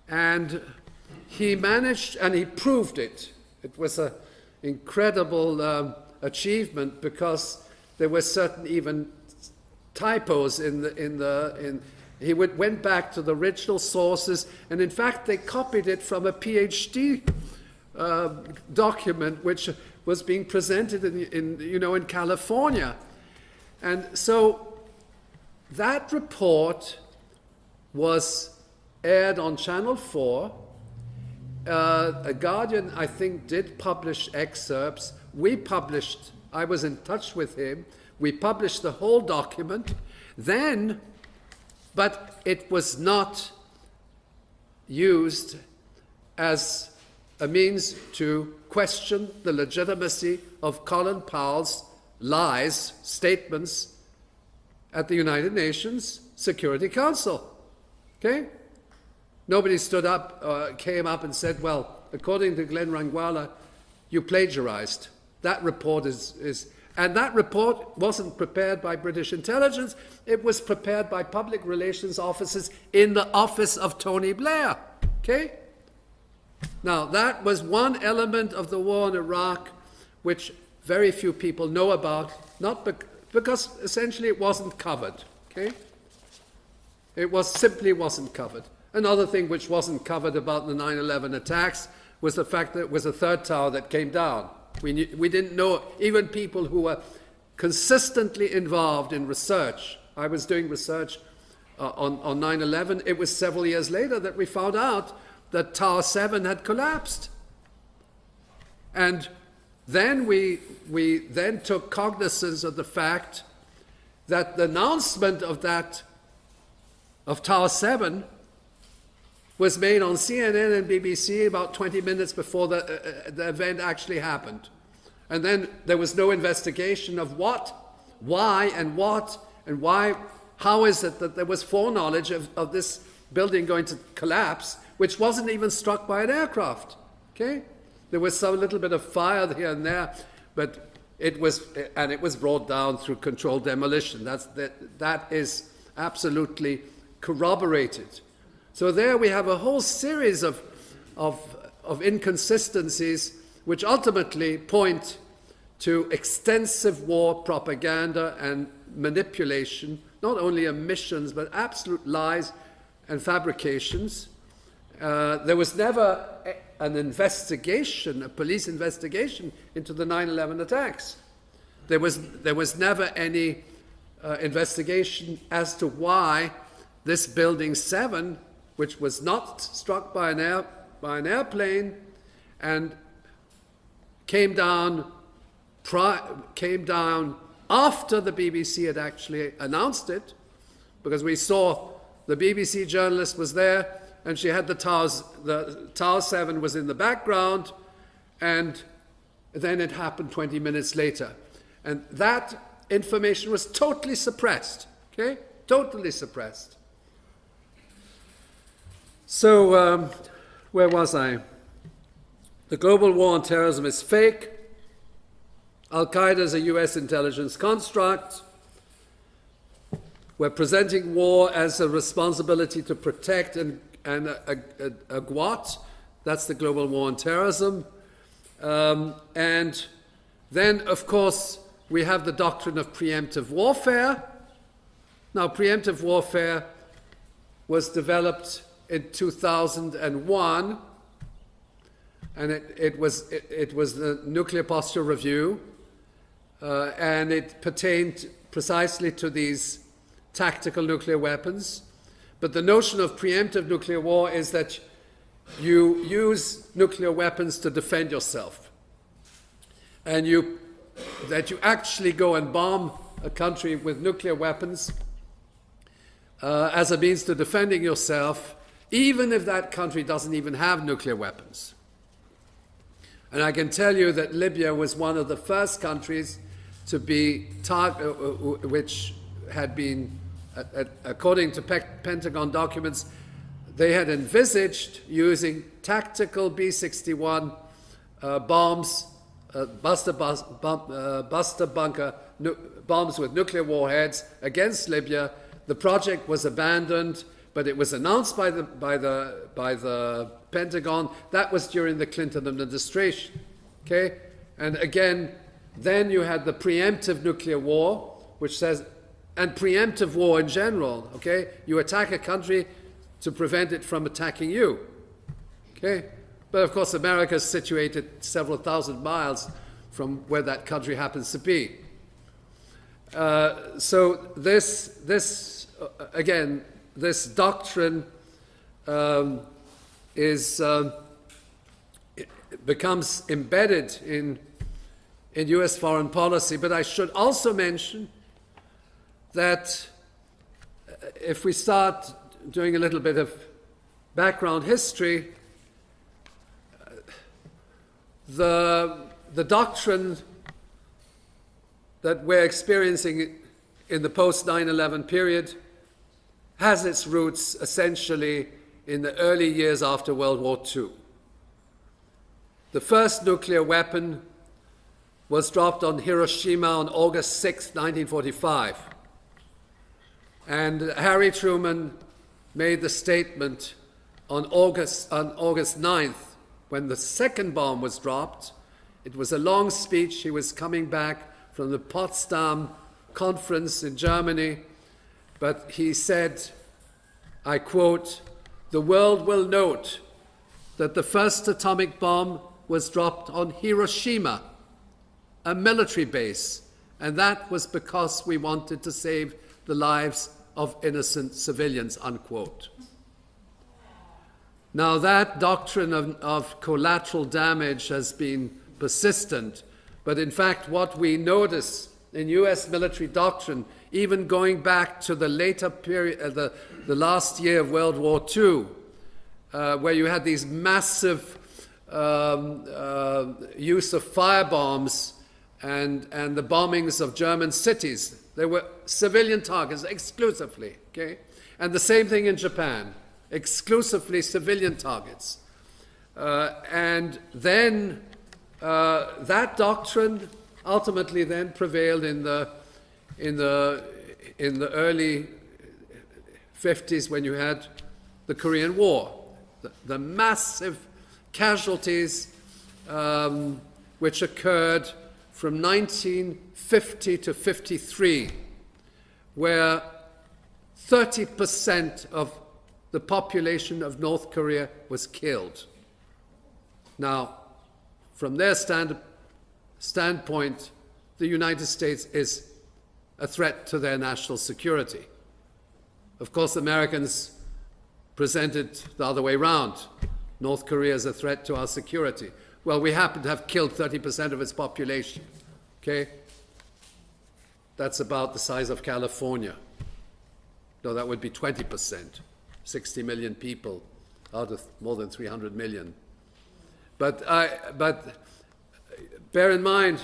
And he managed, and he proved it. It was an incredible achievement, because there were certain even typos he went back to the original sources, and in fact they copied it from a PhD document which was being presented in California. And so that report was aired on Channel 4. A Guardian, I think, did publish excerpts. I was in touch with him. We published the whole document. But it was not used as a means to question the legitimacy of Colin Powell's lies, statements at the United Nations Security Council. Okay? Nobody stood up, came up and said, "Well, according to Glenn Rangwala, you plagiarized." That report and that report wasn't prepared by British intelligence. It was prepared by public relations officers in the office of Tony Blair. Okay? Now, that was one element of the war in Iraq which very few people know about, not because essentially it wasn't covered. Okay? It simply wasn't covered. Another thing which wasn't covered about the 9/11 attacks was the fact that it was a third tower that came down. We didn't know, even people who were consistently involved in research. I was doing research on 9/11. It was several years later that we found out that Tower 7 had collapsed. And then we then took cognizance of the fact that the announcement of Tower 7 was made on CNN and BBC about 20 minutes before the event actually happened. And then there was no investigation of why, how is it that there was foreknowledge of this building going to collapse, which wasn't even struck by an aircraft. Okay? There was some little bit of fire here and there, but it was brought down through controlled demolition. That is absolutely corroborated. So there we have a whole series of inconsistencies which ultimately point to extensive war propaganda and manipulation, not only omissions, but absolute lies and fabrications. There was never an investigation, a police investigation into the 9/11 attacks. There was never any investigation as to why this Building 7, which was not struck by an airplane and came down after the BBC had actually announced it, because we saw the BBC journalist was there and she had the Tower 7 was in the background, and then it happened 20 minutes later. And that information was totally suppressed, okay? Totally suppressed. So, where was I? The global war on terrorism is fake. Al-Qaeda is a US intelligence construct. We're presenting war as a responsibility to protect and a GWAT. That's the global war on terrorism. And then, of course, we have the doctrine of preemptive warfare. Now, preemptive warfare was developed in 2001, and it was the Nuclear Posture Review, and it pertained precisely to these tactical nuclear weapons. But the notion of preemptive nuclear war is that you use nuclear weapons to defend yourself, and that you actually go and bomb a country with nuclear weapons as a means to defending yourself, even if that country doesn't even have nuclear weapons. And I can tell you that Libya was one of the first countries to be which had been, according to Pentagon documents, they had envisaged using tactical B-61 bombs, buster bunker bombs with nuclear warheads against Libya. The project was abandoned, but it was announced by the Pentagon. That was during the Clinton administration. Okay, and again, then you had the preemptive nuclear war, which says, and preemptive war in general. Okay, you attack a country to prevent it from attacking you. Okay, but of course, America is situated several thousand miles from where that country happens to be. So this again, this doctrine becomes embedded in U.S. foreign policy. But I should also mention that if we start doing a little bit of background history, the doctrine that we're experiencing in the post-9/11 period has its roots essentially in the early years after World War II. The first nuclear weapon was dropped on Hiroshima on August 6, 1945. And Harry Truman made the statement on August 9th, when the second bomb was dropped. It was a long speech. He was coming back from the Potsdam conference in Germany, but he said, I quote, "The world will note that the first atomic bomb was dropped on Hiroshima, a military base, and that was because we wanted to save the lives of innocent civilians," unquote. Now that doctrine of collateral damage has been persistent, but in fact what we notice in US military doctrine, even going back to the later period, the last year of World War II, where you had these massive use of firebombs and the bombings of German cities. They were civilian targets exclusively, okay? And the same thing in Japan. exclusively civilian targets. And then that doctrine ultimately then prevailed in the early 50s when you had the Korean War. The massive casualties which occurred from 1950 to 53, where 30% of the population of North Korea was killed. Now, from their standpoint, the United States is a threat to their national security. Of course, Americans presented the other way around. North Korea is a threat to our security. Well, we happen to have killed 30% of its population. Okay? That's about the size of California. No, that would be 20%. 60 million people out of more than 300 million. But bear in mind,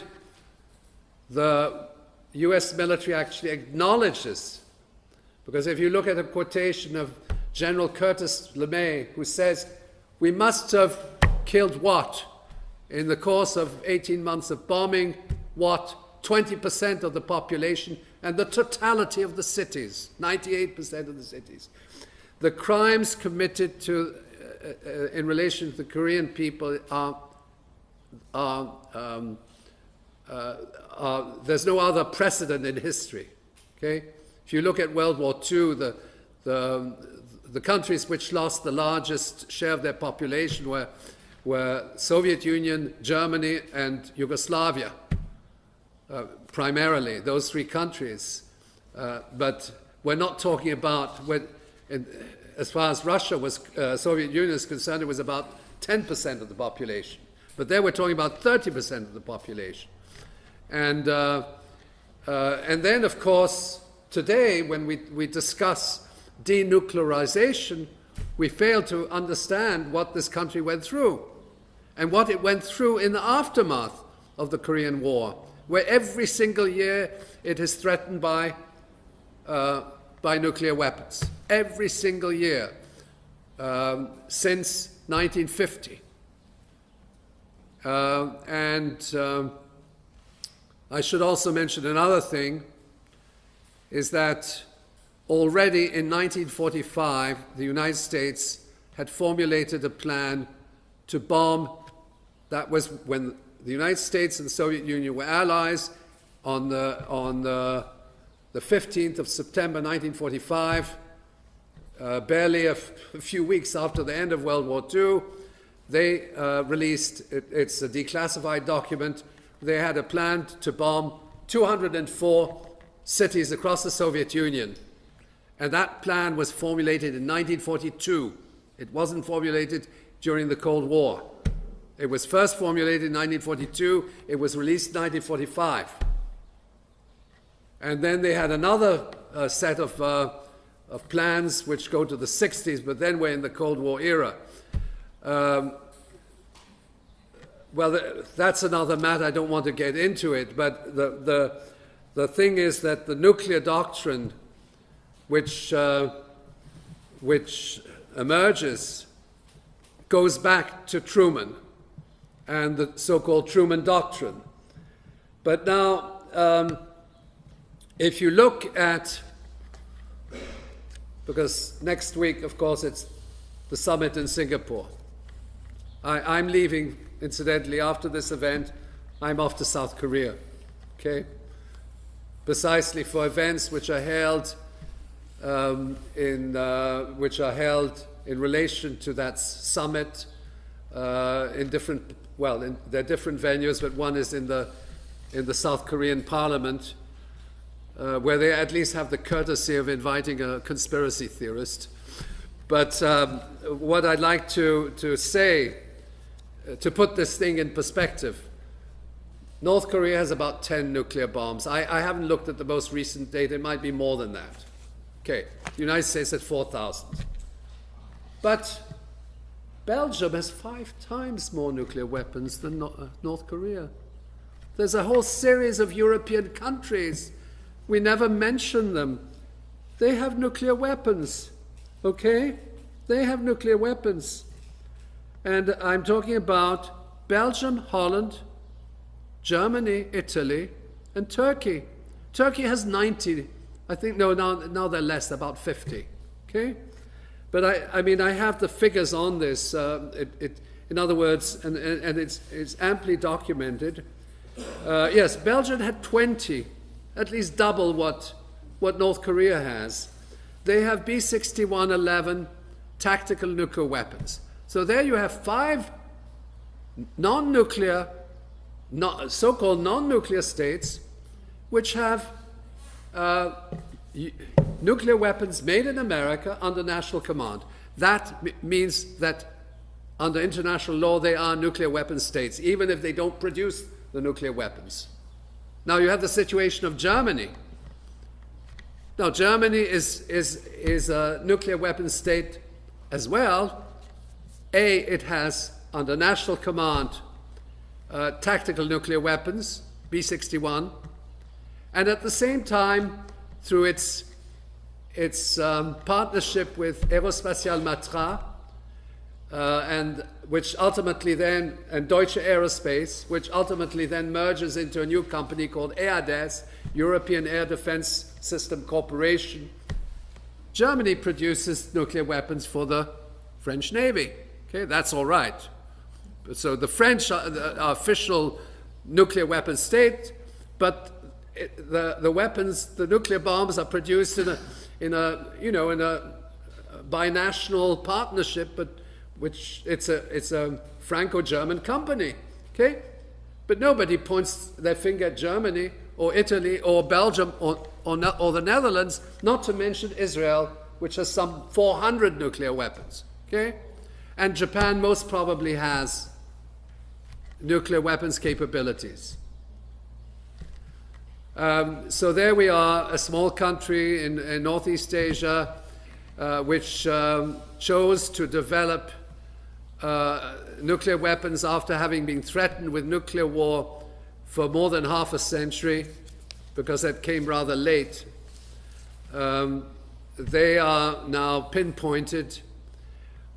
the US military actually acknowledges, because if you look at a quotation of General Curtis LeMay, who says, we must have killed what? In the course of 18 months of bombing, what? 20% of the population and the totality of the cities, 98% of the cities. The crimes committed in relation to the Korean people there's no other precedent in history. Okay? If you look at World War II, the countries which lost the largest share of their population were Soviet Union, Germany, and Yugoslavia, primarily, those three countries. But we're not talking about, as far as Russia was, Soviet Union is concerned, it was about 10% of the population. But there we're talking about 30% of the population. And then, of course, today, when we discuss denuclearization, we fail to understand what this country went through and what it went through in the aftermath of the Korean War, where every single year it is threatened by nuclear weapons. Every single year since 1950. I should also mention another thing, is that already in 1945, the United States had formulated a plan to bomb. That was when the United States and the Soviet Union were allies. On the 15th of September 1945, barely a few weeks after the end of World War II, they released, it's a declassified document, they had a plan to bomb 204 cities across the Soviet Union. And that plan was formulated in 1942. It wasn't formulated during the Cold War. It was first formulated in 1942. It was released in 1945. And then they had another set of plans which go to the 60s, but then we're in the Cold War era. Well, that's another matter. I don't want to get into it, but the thing is that the nuclear doctrine which emerges goes back to Truman and the so-called Truman Doctrine. But now, if you look at, because next week, of course, it's the summit in Singapore. I'm leaving, incidentally, after this event. I'm off to South Korea, okay? Precisely for events which are held in relation to that summit in different, well, there are different venues, but one is in the South Korean Parliament, where they at least have the courtesy of inviting a conspiracy theorist. But what I'd like to say, to put this thing in perspective, North Korea has about 10 nuclear bombs. I haven't looked at the most recent data. It might be more than that. Okay, the United States has 4,000. But Belgium has 5 times more nuclear weapons than North Korea. There's a whole series of European countries. We never mention them. They have nuclear weapons, okay? They have nuclear weapons. And I'm talking about Belgium, Holland, Germany, Italy, and Turkey. Turkey has 90. I think, no, now they're less, about 50. Okay? But I mean, I have the figures on this. In other words, and it's amply documented. Yes, Belgium had 20, at least double what North Korea has. They have B-61-11 tactical nuclear weapons. So there you have 5 non-nuclear, so-called non-nuclear states which have nuclear weapons made in America under national command. That means that under international law they are nuclear weapon states, even if they don't produce the nuclear weapons. Now you have the situation of Germany. Now Germany is a nuclear weapon state as well. It has under national command tactical nuclear weapons, B-61, and at the same time, through its partnership with Aerospatiale Matra, and which ultimately then, and Deutsche Aerospace, which ultimately then merges into a new company called EADS, European Air Defense System Corporation. Germany produces nuclear weapons for the French Navy. Okay, that's all right. So the French are the official nuclear weapon state, but the weapons, the nuclear bombs, are produced in a binational partnership, but which it's a Franco-German company. Okay, but nobody points their finger at Germany or Italy or Belgium or the Netherlands, not to mention Israel, which has some 400 nuclear weapons. Okay, and Japan most probably has nuclear weapons capabilities. So there we are, a small country in Northeast Asia, which chose to develop nuclear weapons after having been threatened with nuclear war for more than half a century, because that came rather late. They are now pinpointed.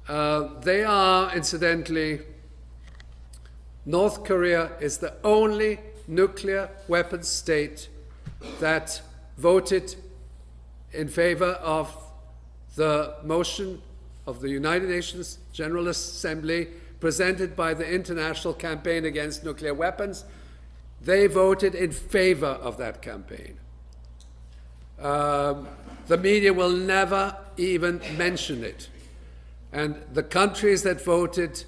They are, incidentally, North Korea is the only nuclear weapons state that voted in favor of the motion of the United Nations General Assembly presented by the International Campaign Against Nuclear Weapons. They voted in favor of that campaign. The media will never even mention it. And the countries that voted,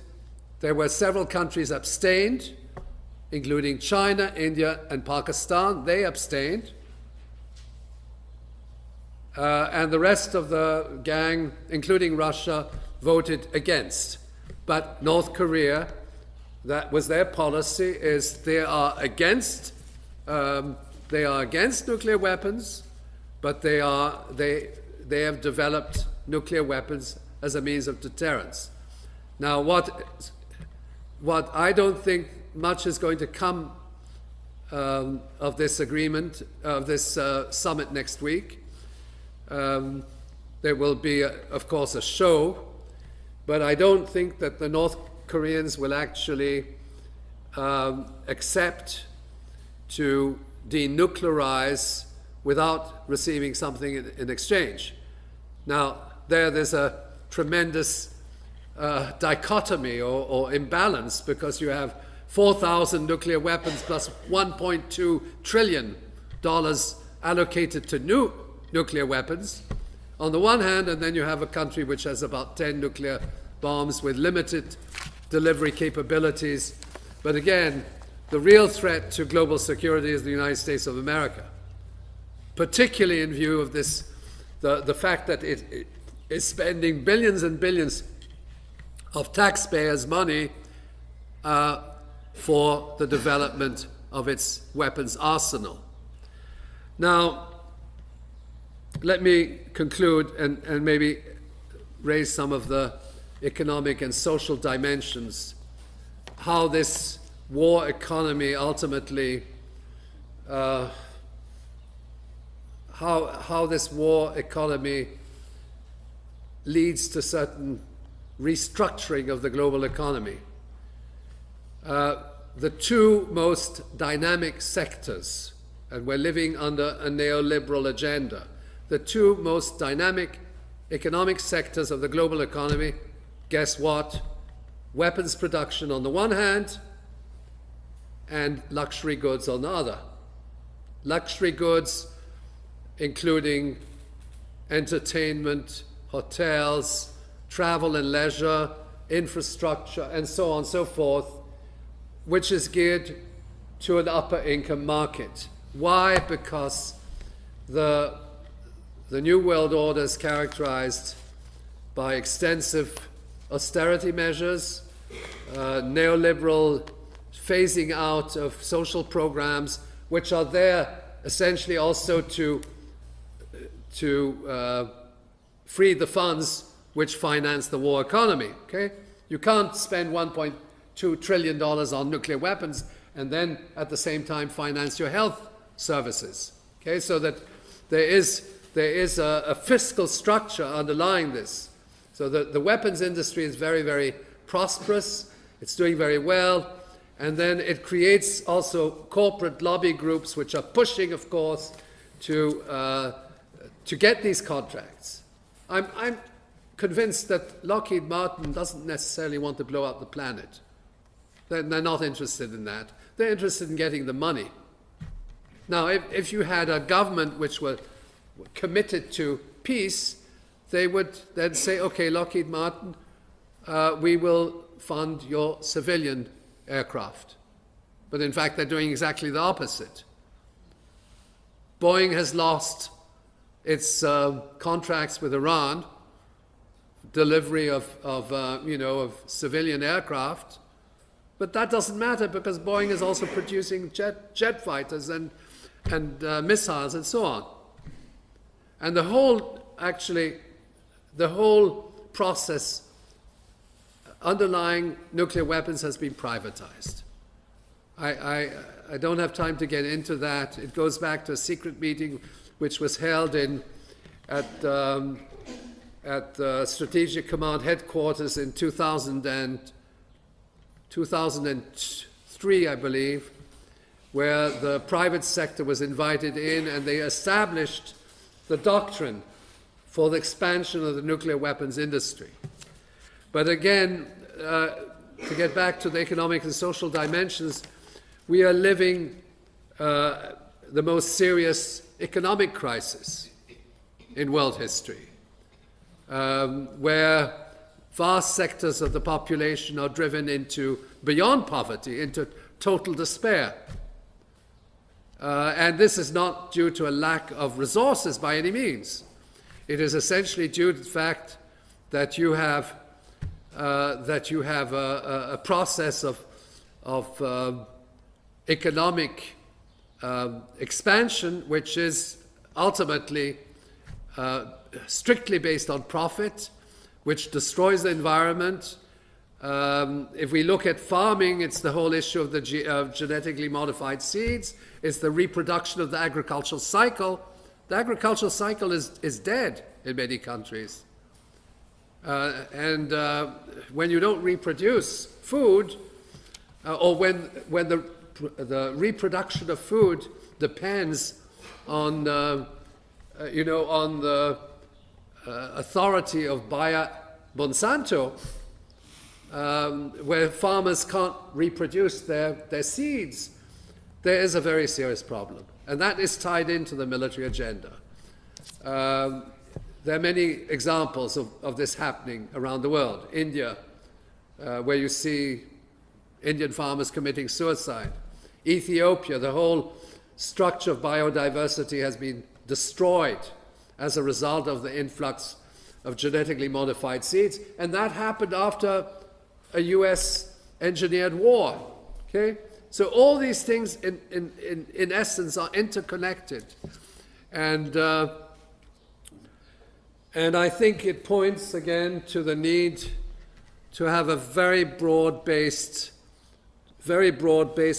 there were several countries abstained, including China, India, and Pakistan. They abstained. And the rest of the gang, including Russia, voted against. But North Korea, that was their policy, is they are against nuclear weapons, but they have developed nuclear weapons as a means of deterrence. Now, what I don't think much is going to come of this agreement, of this summit next week. There will be, of course, a show, but I don't think that the North Koreans will actually accept to denuclearize without receiving something in exchange. Now, there's a tremendous dichotomy or imbalance, because you have 4,000 nuclear weapons plus $1.2 trillion allocated to nuclear weapons on the one hand, and then you have a country which has about 10 nuclear bombs with limited delivery capabilities. But again, the real threat to global security is the United States of America, particularly in view of this, the fact that it is spending billions and billions of taxpayers' money for the development of its weapons arsenal. Now, let me conclude and maybe raise some of the economic and social dimensions, how this war economy ultimately, how this war economy leads to certain restructuring of the global economy. The two most dynamic sectors, and we're living under a neoliberal agenda, the two most dynamic economic sectors of the global economy, guess what? Weapons production on the one hand and luxury goods on the other. Luxury goods including entertainment, hotels, travel and leisure, infrastructure, and so on and so forth, which is geared to an upper income market. Why? Because the New World Order is characterized by extensive austerity measures, neoliberal phasing out of social programs, which are there essentially also to free the funds which finance the war economy. Okay? You can't spend $1.2 trillion on nuclear weapons and then at the same time finance your health services. Okay? So that there is a fiscal structure underlying this. So the weapons industry is very, very prosperous. It's doing very well. And then it creates also corporate lobby groups which are pushing, of course, to get these contracts. I'm convinced that Lockheed Martin doesn't necessarily want to blow up the planet. They're not interested in that. They're interested in getting the money. Now, if you had a government which were committed to peace, they would then say, okay, Lockheed Martin, we will fund your civilian aircraft. But in fact, they're doing exactly the opposite. Boeing has lost its contracts with Iran, delivery of civilian aircraft, but that doesn't matter because Boeing is also producing jet fighters and missiles and so on. And the whole process underlying nuclear weapons has been privatized. I don't have time to get into that. It goes back to a secret meeting which was held at the Strategic Command headquarters in 2003, I believe, where the private sector was invited in and they established the doctrine for the expansion of the nuclear weapons industry. But again, to get back to the economic and social dimensions, we are living the most serious economic crisis in world history, where vast sectors of the population are driven into beyond poverty, into total despair. And this is not due to a lack of resources by any means. It is essentially due to the fact that you have a process of economic expansion, which is ultimately strictly based on profit, which destroys the environment. If we look at farming, it's the whole issue of the genetically modified seeds. It's the reproduction of the agricultural cycle. The agricultural cycle is dead in many countries. And when you don't reproduce food, or when the reproduction of food depends on on the authority of Bayer Monsanto, where farmers can't reproduce their seeds, there is a very serious problem. And that is tied into the military agenda. There are many examples of this happening around the world. India, where you see Indian farmers committing suicide. Ethiopia, the whole structure of biodiversity has been destroyed as a result of the influx of genetically modified seeds. And that happened after a US engineered war. Okay? So all these things in essence are interconnected. And I think it points again to the need to have a very broad-based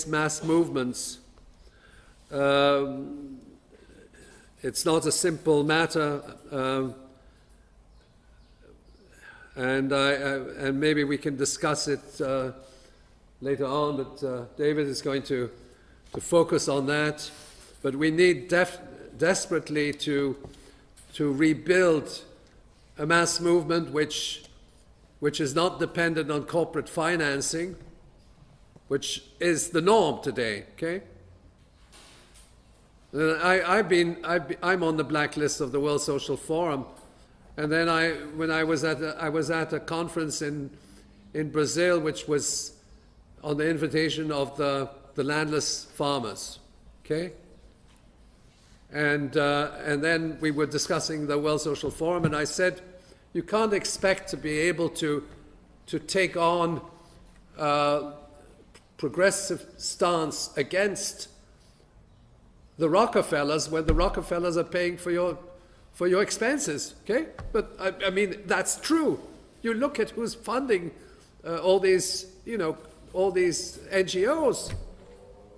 mass movements. It's not a simple matter. and maybe we can discuss it later on, but David is going to focus on that. But we need desperately to rebuild a mass movement which is not dependent on corporate financing, which is the norm today. Okay. I'm on the blacklist of the World Social Forum, and then when I was at a conference in Brazil, which was on the invitation of the landless farmers. Okay. And then we were discussing the World Social Forum, and I said, you can't expect to be able to take on a progressive stance against the Rockefellers when the Rockefellers are paying for your expenses. Okay, but I mean that's true. You look at who's funding all these NGOs.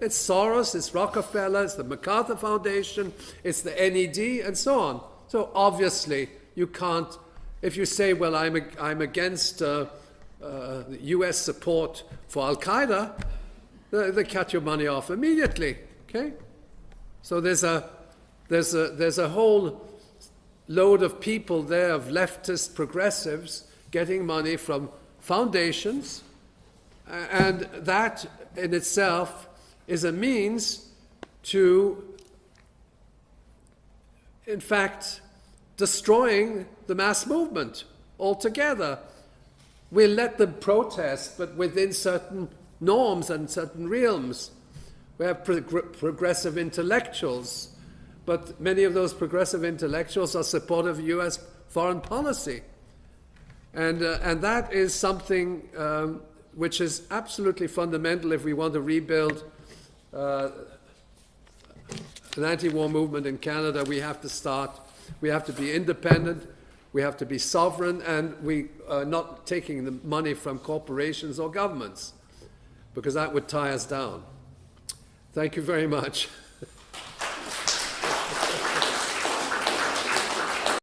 It's Soros, it's Rockefeller, it's the MacArthur Foundation, it's the NED, and so on. So obviously, you can't. If you say, "Well, I'm against U.S. support for Al Qaeda," they cut your money off immediately. Okay, so there's a whole load of people there, of leftist progressives, getting money from foundations, and that in itself is a means to, in fact, destroying the mass movement altogether. We'll let them protest, but within certain norms and certain realms. We have progressive intellectuals, but many of those progressive intellectuals are supportive of U.S. foreign policy. And that is something which is absolutely fundamental if we want to rebuild an anti-war movement in Canada. We have to be independent, we have to be sovereign, and we are not taking the money from corporations or governments, because that would tie us down. Thank you very much.